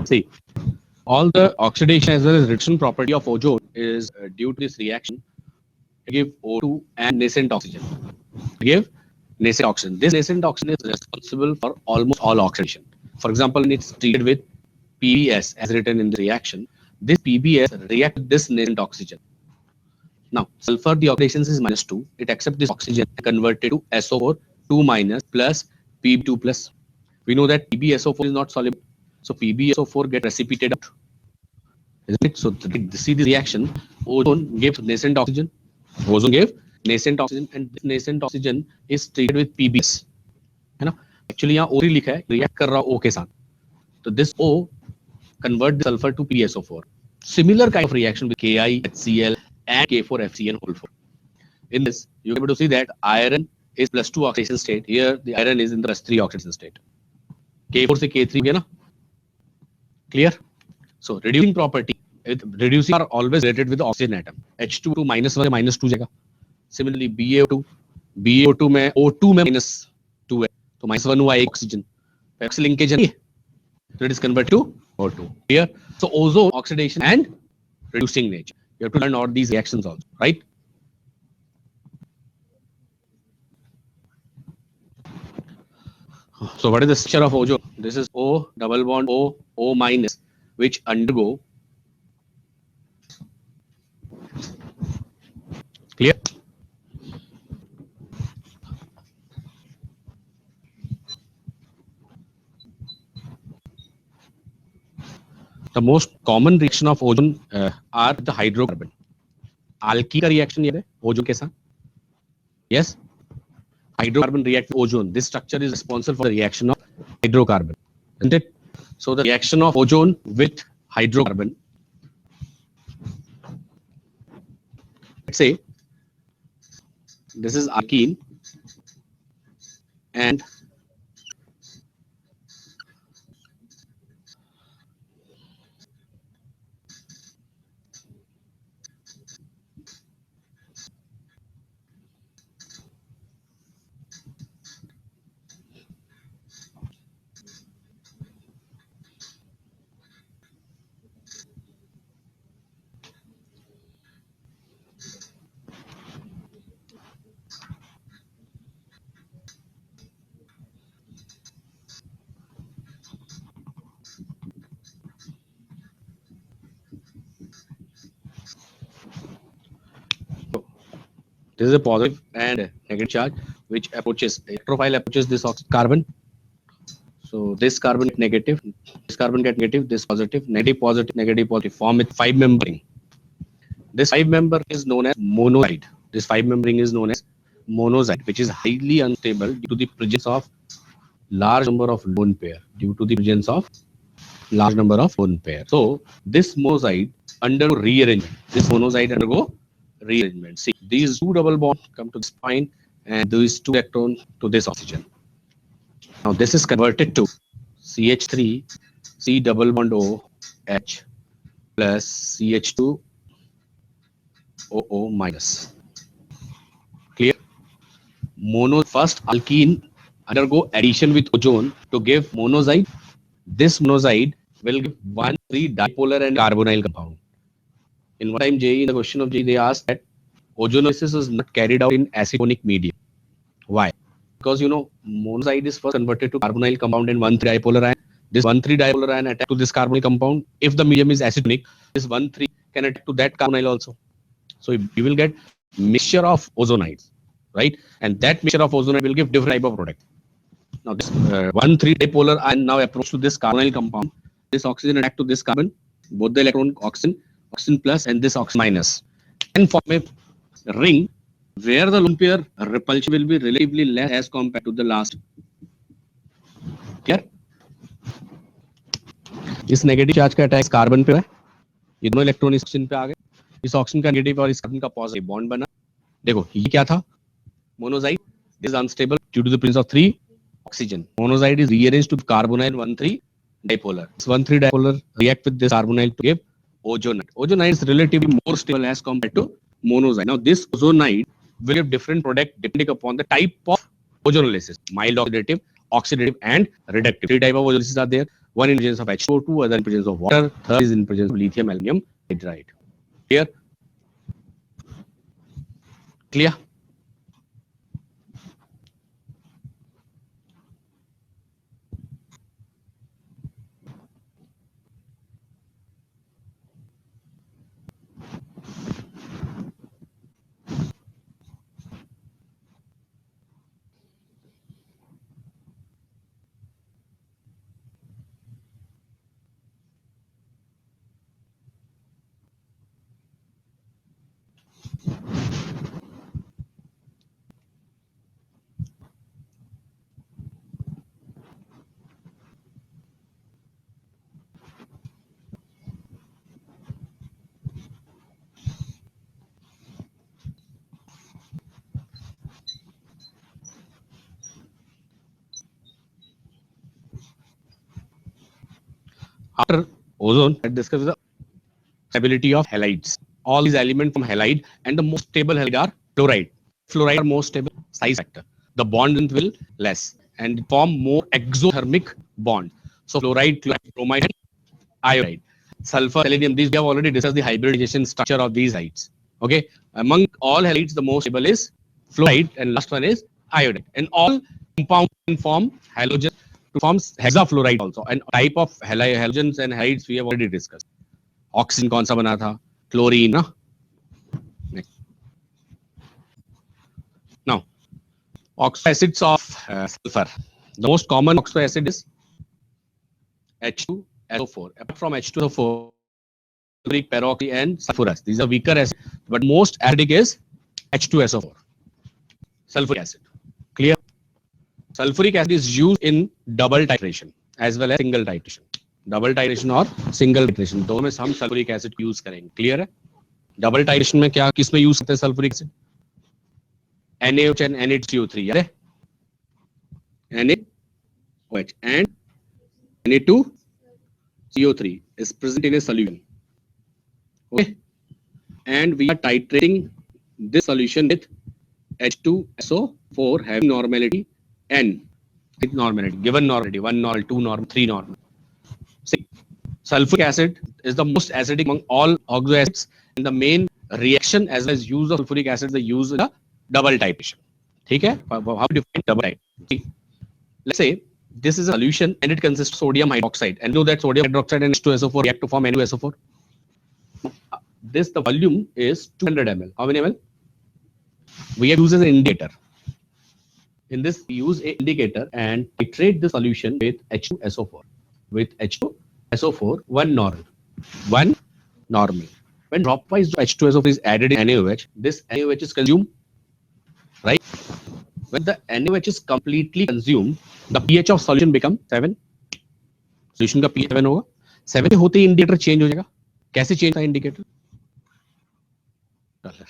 See, all the oxidation as well as reduction property of ozone is due to this reaction to give O2 and nascent oxygen. Give nascent oxygen. This nascent oxygen is responsible for almost all oxidation. For example, when it's treated with PBS as written in the reaction, this PBS reacts with this nascent oxygen. Now, sulfur, the oxidation is -2. It accepts this oxygen and convert it to SO4, 2 minus plus Pb2 plus. We know that PbSO4 is not soluble. So PbSO4 get precipitated out. Isn't it? So see the reaction. Ozone gives nascent oxygen. Ozone gave nascent oxygen, and this nascent oxygen is treated with PBS. है ना? Actually यहाँ O3 लिखा है, react कर रहा O के साथ. So this O convert the sulfur to PbSO4. Similar kind of reaction with KiHCl and K4FCN whole 4. In this, you're able to see that iron is +2 oxidation state. Here, the iron is in the +3 oxidation state. K4 से K3 है ना? Clear? So reducing property, reducing are always related with the oxygen atom. H2 to -1 -2 जाएगा. Similarly, BaO2 में O2 में -2 है, तो -1 हुआ एक oxygen. X linkage है, so it is converted to O2. Here, so ozone oxidation and reducing nature. You have to learn all these reactions also, right? So what is the structure of ozone? This is O double bond O minus, which undergo. Clear? The most common reaction of ozone are the hydrocarbon. Alkyl का reaction ये है ozone के साथ. Yes. Hydrocarbon react with ozone. This structure is responsible for the reaction of hydrocarbon, isn't it? So the reaction of ozone with hydrocarbon. Let's say this is alkene and this is a positive and negative charge which approaches, electrophile approaches this carbon. So this carbon get negative, this carbon get negative, this positive, negative, positive, form with 5-member ring. This 5-member is known as monoxide. This 5-member ring is known as monoxide, which is highly unstable due to the presence of large number of lone pair. So this monoxide undergo rearrangement. See, these 2 double bonds come to this point and these 2 electrons to this oxygen. Now this is converted to CH3, C double bond OH plus CH2 OO minus. Clear? First alkene undergo addition with ozone to give monoxide. This monoxide will give 1,3 dipolar and carbonyl compound. In one time JEE, in the question of JEE, they asked that ozonolysis is not carried out in acidic medium. Why? Because monoxide is first converted to carbonyl compound and 1,3 dipolar ion. This 1,3 dipolar ion attack to this carbonyl compound. If the medium is acidic, this 1,3 can attack to that carbonyl also. So you will get mixture of ozonides, right? And that mixture of ozonide will give different type of product. Now this 1,3 dipolar ion now approach to this carbonyl compound. This oxygen attack to this carbon, both the electron oxygen plus and this oxygen minus, and form a ring where the lone pair repulsion will be relatively less as compared to the last. Clear? इस negative charge का attack carbon पे है, ये दोनों electron इस oxygen पे आ गए, इस ऑक्सीजन का नेगेटिव और इस कार्बन का पॉजिटिव बॉन्ड बना. देखो ये क्या था, monoxide. This is unstable due to the presence of 3 oxygen. Monoxide is rearranged to carbonyl 1,3 dipolar. This 1,3 dipolar react with this carbonyl to give ozonide. Ozonide is relatively more stable as compared to monoxide. Now this ozonide will give different product depending upon the type of ozonolysis: mild oxidative, and reductive. 3 type of ozonolysis are there. One in presence of H2O2, other in presence of water, third is in presence of lithium aluminum hydride. Clear? Clear? After ozone, let's discuss the stability of halides. All these elements from halide, and the most stable halide are fluoride. Fluoride are most stable, size factor. The bond length will less and form more exothermic bond. So fluoride, chloride, bromide, and iodide. Sulfur, selenium, these we have already discussed the hybridization structure of these halides. Okay, among all halides, the most stable is fluoride, and last one is iodide. And all compounds can form halogen to form hexafluoride also. And type of halogens and halides we have already discussed. Oxygen कौन सा बना था? Chlorine ना. Now, oxo acids of sulfur. The most common oxo acid is H2SO4. Apart from H2SO4, sulfuric, peroxy, and sulfurous. These are weaker acids, but most acidic is H2SO4. Sulfuric acid. Clear? Sulfuric acid is used in double titration as well as single titration. Double titration और single titration दोनों में हम sulphuric acid use करेंगे. Clear है? Double titration में क्या किस में यूज करते हैं sulphuric acid? NaOH and Na2CO3. यार NaOH and Na2CO3 is present in a solution. Okay, and we are titrating this solution with H2SO4 having normality N. With normality, given normality, 1 normal, 2 normal, 3 normal. See, sulfuric acid is the most acidic among all oxo acids, and the main reaction as well as use of sulfuric acid is the use of the double titration. ठीक है? How do you define double titration? Let's say this is a solution and it consists of sodium hydroxide, and you know that sodium hydroxide and H2SO4 react to form Na2SO4. This the volume is 200 ml. How many ml? We have used as an indicator. In this, we use an indicator and titrate the solution with H2SO4. With H2SO4, one normal. When dropwise H2SO4 is added in NaOH, this NaOH is consumed, right? When the NaOH is completely consumed, the pH of solution becomes 7. Solution का pH 7 होगा. 7 होते ही indicator change हो जाएगा. कैसे change होता है indicator? Colour.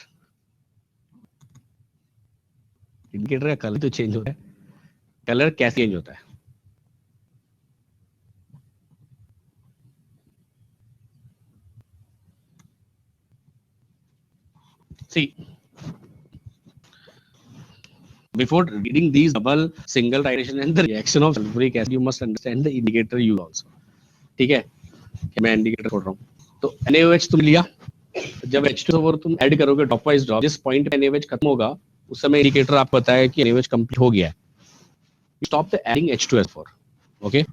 Indicator का colour तो चेंज होता है. कलर कैसे चेंज होता है? See, before reading these double, single titration and the reaction of sulfuric acid, you must understand the indicator use also. ठीक है? कि मैं इंडिकेटर खोल रहा हूँ. तो NaOH तुम लिया, जब H2SO4 तुम ऐड करोगे ड्रॉप वाइज ड्रॉप, जिस पॉइंट पे NaOH खत्म होगा, उस समय इंडिकेटर आपको बताया कि NaOH कंप्लीट हो गया है. Stop the adding H2SO4. Okay?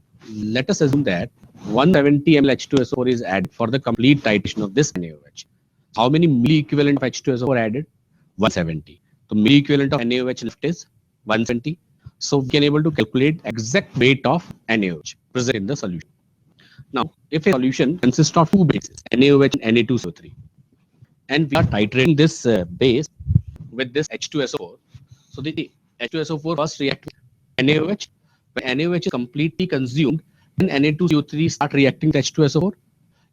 Let us assume that 170 ml H2SO4 is added for the complete titration of this NaOH. How many milli equivalent of H2SO4 added? 170. So milli equivalent of NaOH left is 170. So we can able to calculate exact weight of NaOH present in the solution. Now, if a solution consists of two bases, NaOH and Na2CO3, and we are titrating this base with this H2SO4, so the H2SO4 first react with NaOH. When NaOH is completely consumed, then Na2CO3 start reacting with H2SO4.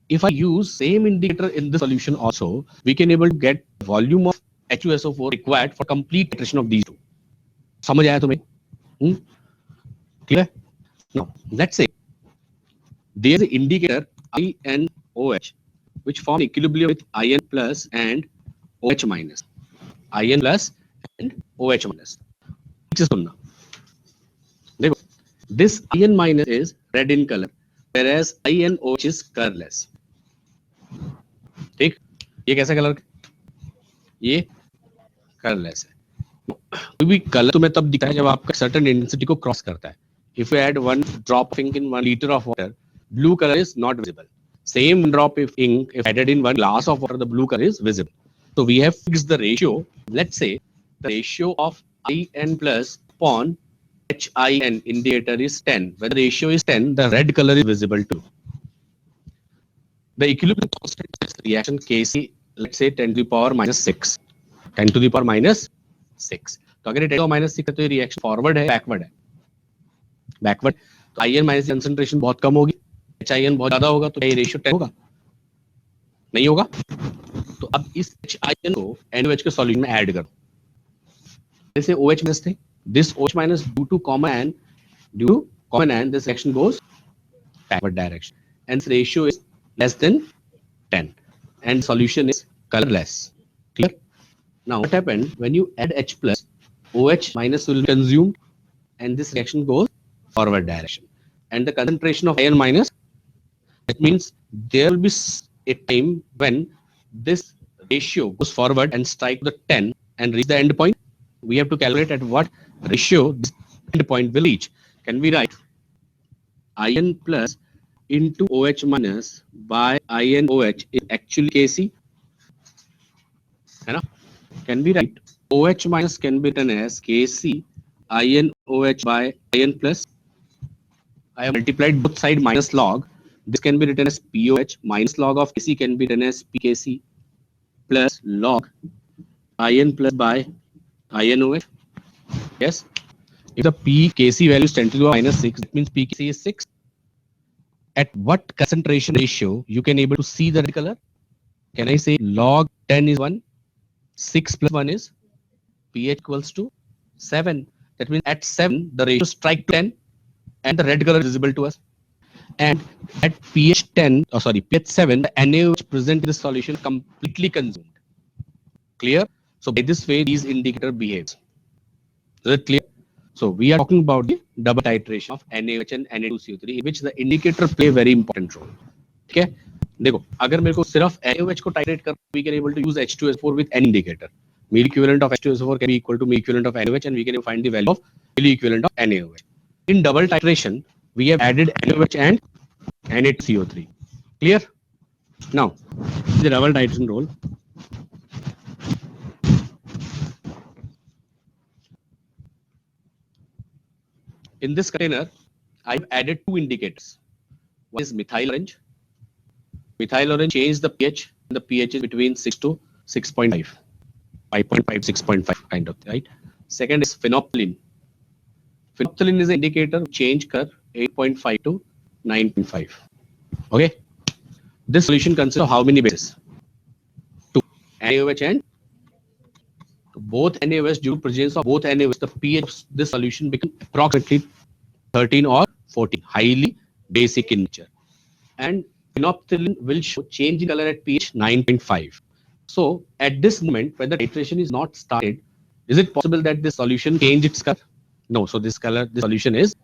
If I use same indicator in the solution also, we can able to get volume of H2SO4 required for complete titration of these two. समझ आया तुम्हें? Clear? Now, let's say there is an indicator INOH which form equilibrium with IN plus and OH minus. IN plus and OH minus. ठीक से सुनना. देखो, this IN minus is red in color. whereas INOH is colorless. ठीक, ये कैसा colour? ये colourless है. कोई भी कलर तुम्हें तब दिखता है जब आपका सर्टेन इंटेंसिटी को क्रॉस करता है. If you add one drop of ink in 1 liter of water, blue color is not visible. Same drop of ink, if added in 1 glass of water, the blue color is visible. So we have fixed the ratio. Let's say the ratio of IN plus upon HIN indicator is 10. When the ratio is 10, the red color is visible too. The equilibrium constant of this reaction Kc, let's say 10 to the power minus 6. 10 to the power minus 6. तो अगर ये 10 to the power minus 6 है तो ये reaction forward है, backward है? Backward. तो IN minus concentration बहुत कम होगी, HIN बहुत ज्यादा होगा, तो ये रेशियो 10 होगा? नहीं होगा. तो अब इस HIN को NaOH के सॉल्यूशन में ऐड करो. जैसे OH माइनस थे, this OH minus due to common and this reaction goes backward direction, and this ratio is less than 10, and solution is colorless. Clear? Now what happened when you add H plus, OH minus will be consumed, and this reaction goes forward direction, and the concentration of IN minus, that means there will be a time when this ratio goes forward and strike the 10 and reach the end point. We have to calculate at what ratio this end point will reach. Can we write IN plus into OH minus by INOH is actually Kc? है ना? Can we write OH minus can be written as Kc INOH by IN plus? I have multiplied both side minus log. This can be written as POH minus log of Kc can be written as PKc plus log IN plus by INOH. Yes. If the PKc value is 10 to the power minus 6, it means PKc is 6. At what concentration ratio you can able to see the red color? Can I say log 10 is 1, 6 plus 1 is pH equals to 7. That means at 7 the ratio strike to 10 and the red color is visible to us. And at pH 10, pH 7, the NaOH present in the solution completely consumed. Clear? So by this way these indicator behaves. Is it clear? So we are talking about the double titration of NaOH and Na2CO3, in which the indicator play a very important role. ठीक है? देखो, अगर मेरे को सिर्फ NaOH को titrate कर, we can able to use H2SO4 with any indicator. Mean equivalent of H2SO4 can be equal to mean equivalent of NaOH, and we can find the value of mean equivalent of NaOH. In double titration, we have added NaOH and Na2CO3. Clear? Now, the double titration role. In this container, I've added two indicators. One is methyl orange. Methyl orange changes the pH, and the pH is between 6 to 6.5, 5.5, 6.5 kind of, right? Second is phenolphthalein. Phenolphthalein is an indicator change curve 8.5 to 9.5. Okay. This solution consists of how many bases? 2. NaOH and both NaOH, due to presence of both NaOH, the pH of this solution becomes approximately 13 or 14, highly basic in nature. And phenolphthalein will show change in color at pH 9.5. So at this moment, when the titration is not started, is it possible that this solution change its color? No. So this solution is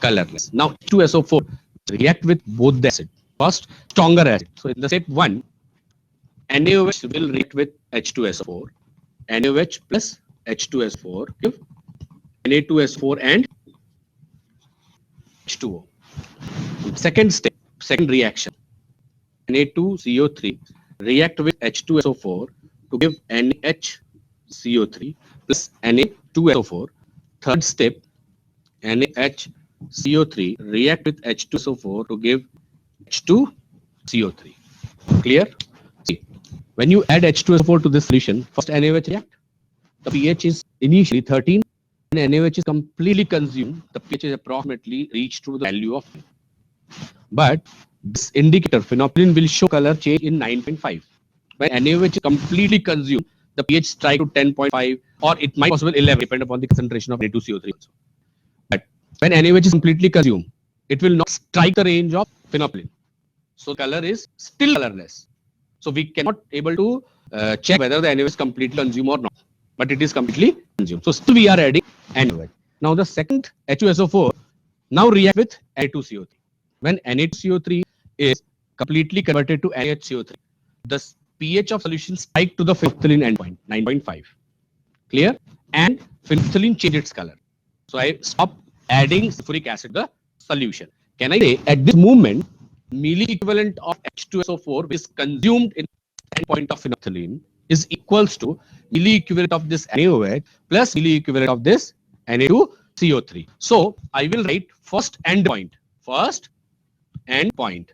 colorless. Now H2SO4 react with both the acid. First, stronger acid. So in the step 1, NaOH will react with H2SO4. NaOH plus H2SO4 give Na2SO4 and H2O. Second step, second reaction, Na2CO3 react with H2SO4 to give NaHCO3 plus Na2SO4. Third step, NaHCO3 react with H2SO4 to give H2CO3. Clear? See, when you add H2SO4 to this solution, first NaOH react. The pH is initially 13. When NaOH is completely consumed, the pH is approximately reached to the value of. But this indicator, phenolphthalein, will show color change in 9.5. When NaOH is completely consumed, the pH strike to 10.5, or it might possible 11, depending upon the concentration of Na2CO3 also. But when NaOH is completely consumed, it will not strike the range of phenolphthalein. So color is still colorless. So we cannot able to check whether the NaOH is completely consumed or not. But it is completely consumed. So still we are adding NaOH. Now the second H2SO4 now react with Na2CO3. when Na2CO3 is completely converted to NaHCO3, the pH of solution spike to the phenolphthalein endpoint, 9.5. Clear? And phenolphthalein change its color. So I stop adding sulfuric acid to the solution. Can I say at this movement, milli equivalent of H2SO4 which is consumed in the endpoint of phenolphthalein is equals to milli equivalent of this NaOH plus milli equivalent of this Na2CO3. So I will write first endpoint. First endpoint.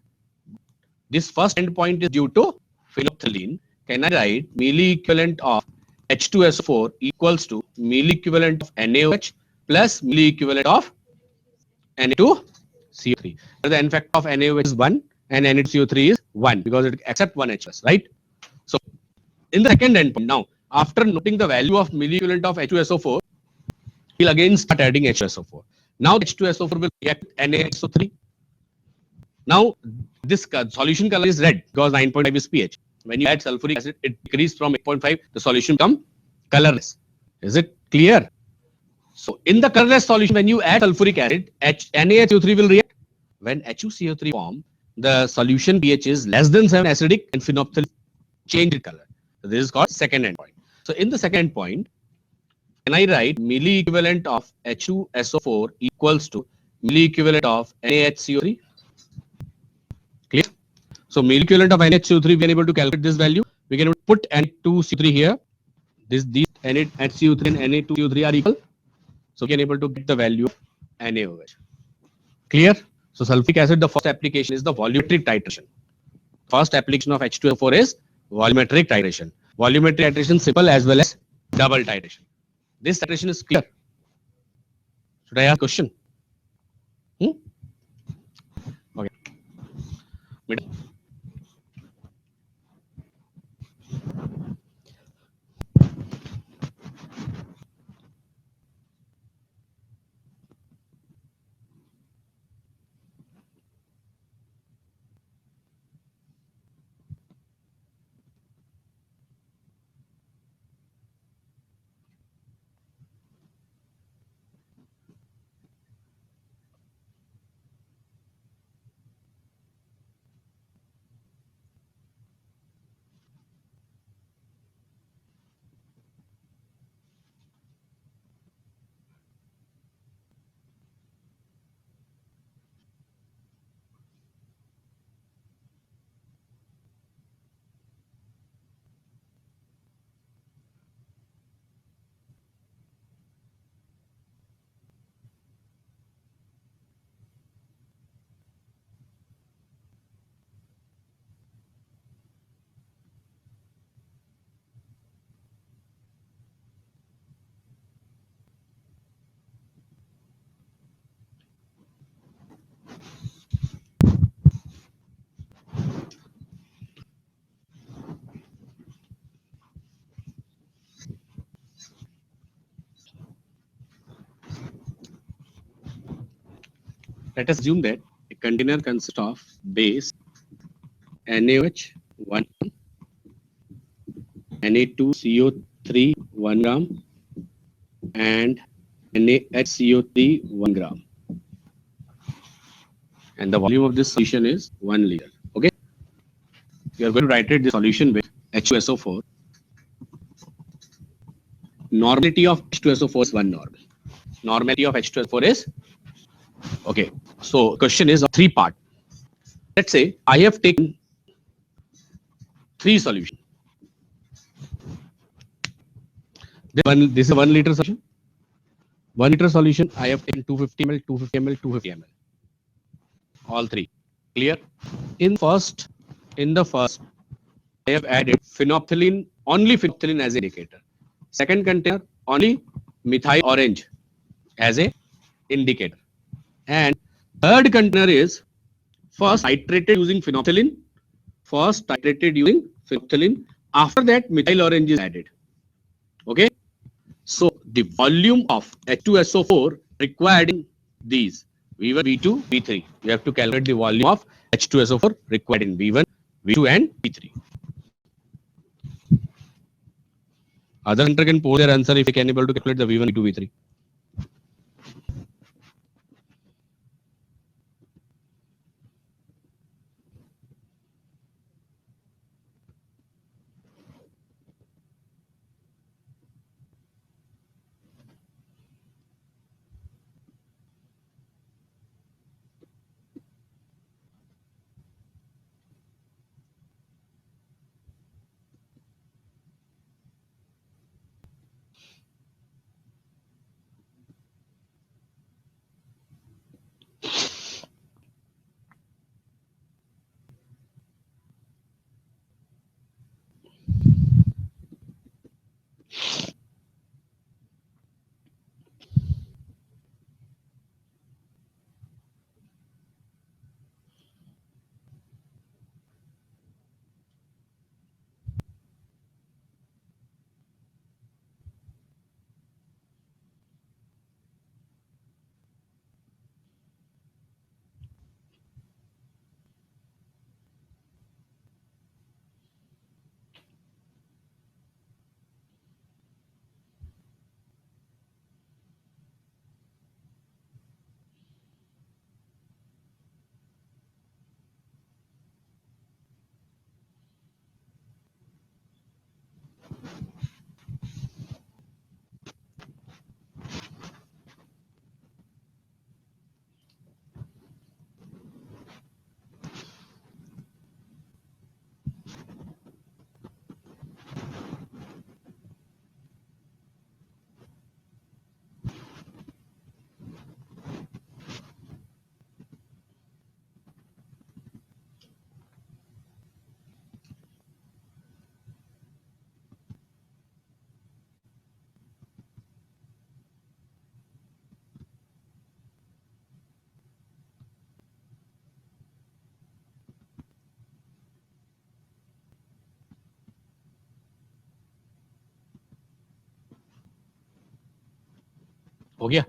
This first endpoint is due to phenolphthalein. Can I write milli equivalent of H2SO4 equals to milli equivalent of NaOH plus milli equivalent of Na2CO3. The N factor of NaOH is 1 and Na2CO3 is 1 because it accepts 1 H plus, right? So in the second endpoint, now after noting the value of milli equivalent of H2SO4, we'll again start adding H2SO4. Now H2SO4 will react with NaHCO3. Now this solution color is red because 9.5 is pH. When you add sulfuric acid, it decreases from 8.5, the solution becomes colorless. Is it clear? So in the colorless solution, when you add sulfuric acid, NaHCO3 will react. When HuCO3 form, the solution pH is less than 7 acidic and phenolphthalein change its color. So this is called second endpoint. So in the second point, can I write milli equivalent of H2SO4 equals to milli equivalent of NaHCO3? Clear? So milli equivalent of NaHCO3, we are able to calculate this value. We can put Na2CO3 here. These NaHCO3 and Na2CO3 are equal. So we can able to get the value of NaOH. Clear? So sulfuric acid, the first application is the volumetric titration. First application of H2SO4 is volumetric titration. Volumetric titration simple as well as double titration. This titration is clear. Should I ask a question? Okay. Let us assume that a container consists of base NaOH 1, Na2CO3 1 gram, and NaHCO3 1 gram. And the volume of this solution is 1 liter. Okay. We are going to titrate the solution with H2SO4. Normality of H2SO4 is 1 normal. Normality of H2SO4 is okay. So question is a 3-part. Let's say I have taken 3 solutions. This is a 1 liter solution. 1 liter solution, I have taken 250 ml, 250 ml, 250 ml. All 3. Clear? In the first, I have added phenolphthalein, only phenolphthalein as an indicator. Second container, only methyl orange as a indicator. And third container is first titrated using phenolphthalein. After that, methyl orange is added. Okay. So the volume of H2SO4 required in these V1, V2, V3. You have to calculate the volume of H2SO4 required in V1, V2 and V3. Other center can post their answer if they can able to calculate the V1, V2, V3. हो गया?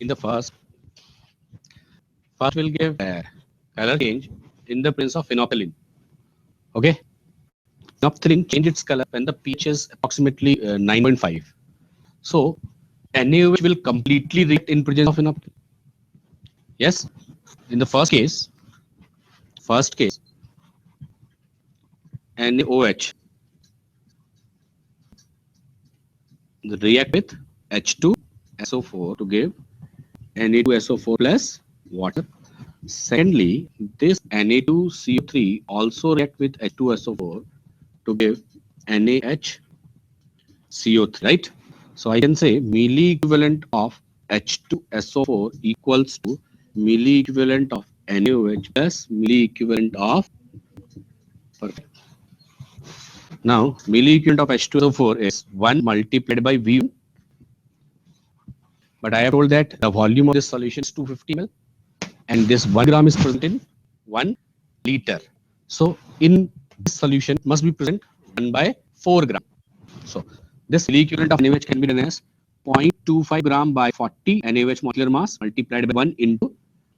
In the first will give color change in the presence of phenolphthalein. Okay, phenolphthalein change its color when the pH is approximately 9.5. So NaOH will completely react in presence of phenolphthalein. Yes, in the first case, NaOH react with H2SO4 to give Na2SO4 plus water. Secondly, this Na2CO3 also react with H2SO4 to give NaHCO3, right? So I can say milli equivalent of H2SO4 equals to milli equivalent of NaOH plus milli equivalent of, perfect. Now milli equivalent of H2SO4 is 1 multiplied by V1, but I have told that the volume of this solution is 250 ml and this 1 gram is present in 1 liter. So in this solution must be present 1 by 4 gram. So this milli equivalent of NaOH can be done as 0.25 gram by 40 NaOH molecular mass multiplied by 1 into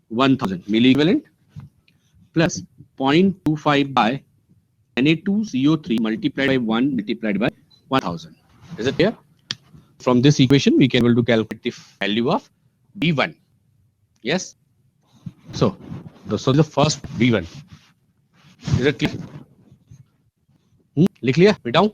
1000 milli equivalent plus 0.25 by Na2CO3 multiplied by 1 multiplied by 1000. Is it clear? From this equation, we can able to calculate the value of V1. Yes. So the first V1. Is it clear? लिख लिया मिटाऊं?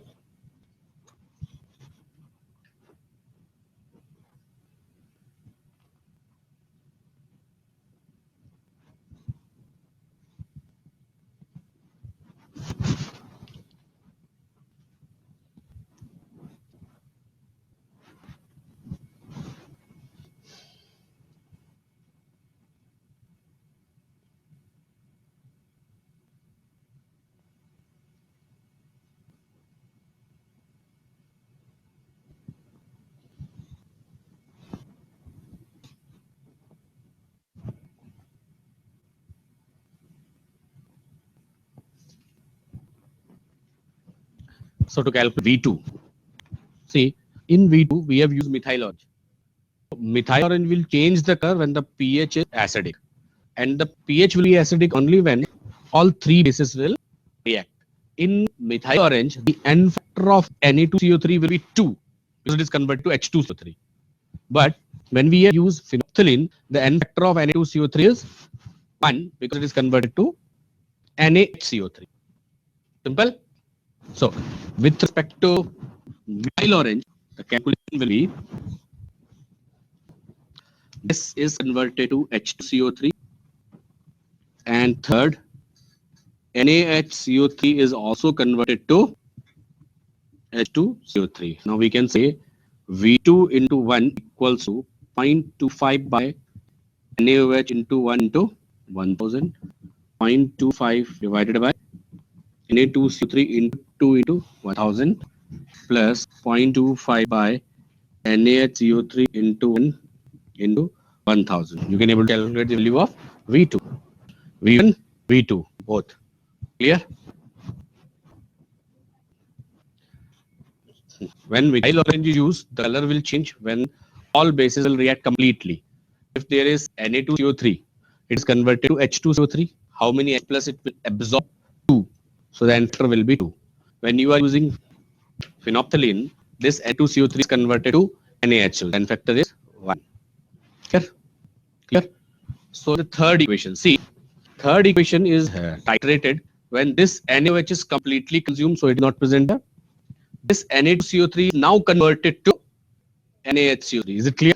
So to calculate V2, see in V2 we have used methyl orange. Methyl orange will change the color when the pH is acidic, and the pH will be acidic only when all three bases will react. In methyl orange, the N factor of Na2CO3 will be 2 because it is converted to H2CO3. But when we use phenolphthalein, the N factor of Na2CO3 is 1 because it is converted to NaHCO3. Simple. So with respect to methyl orange, the calculation will be this is converted to H2CO3, and third NaHCO3 is also converted to H2CO3. Now we can say V2 into 1 equals to 0.25 by NaOH into 1 into 1000. 0.25 divided by Na2CO3 into 2 into 1000 plus 0.25 by NaHCO3 into 1 into 1000. You can able to calculate the value of V2. V1, V2, both. Clear? When methyl orange is used, the color will change when all bases will react completely. If there is Na2CO3, it is converted to H2CO3. how many H plus it will absorb? 2. So the answer will be 2. When you are using phenolphthalein, this N2CO3 is converted to NaHCl. Then factor is 1. Clear? Clear? So the third equation, see, third equation is titrated when this NaOH is completely consumed, so it is not present here. This Na2CO3 is now converted to NaHCO3. Is it clear?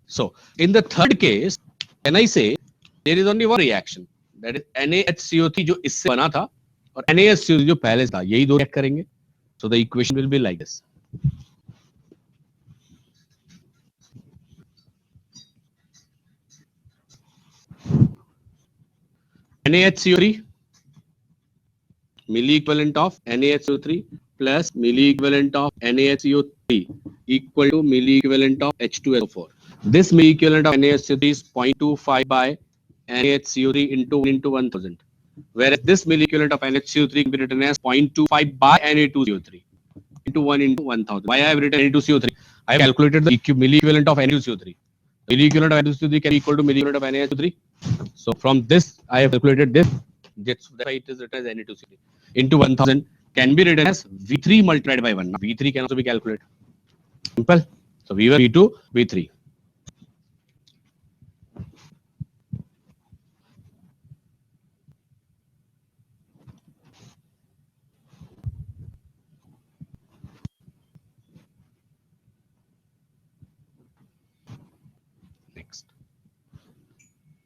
So in the third case, when I say there is only one reaction, that is NaHCO3 जो इससे बना था और NaHCO3 जो पहले था, यही दो react करेंगे. So the equation will be like this. NaHCO3 milli equivalent of NaHCO3 plus milli equivalent of NaHCO3 equal to milli equivalent of H2SO4. This milli equivalent of NaHCO3 is 0.25 by NaHCO3 into 1000. Whereas this milli equivalent of NaHCO3 can be written as 0.25 by Na2CO3 into 1 into 1000. Why I have written Na2CO3? I have calculated the milli equivalent of Na2CO3. Milli equivalent of Na2CO3 can be equal to milli equivalent of NaHCO3. So from this, I have calculated this. That's why it is written as Na2CO3 into 1000 can be written as V3 multiplied by 1. Now, V3 can also be calculated. Simple. So V1, V2, V3. Next.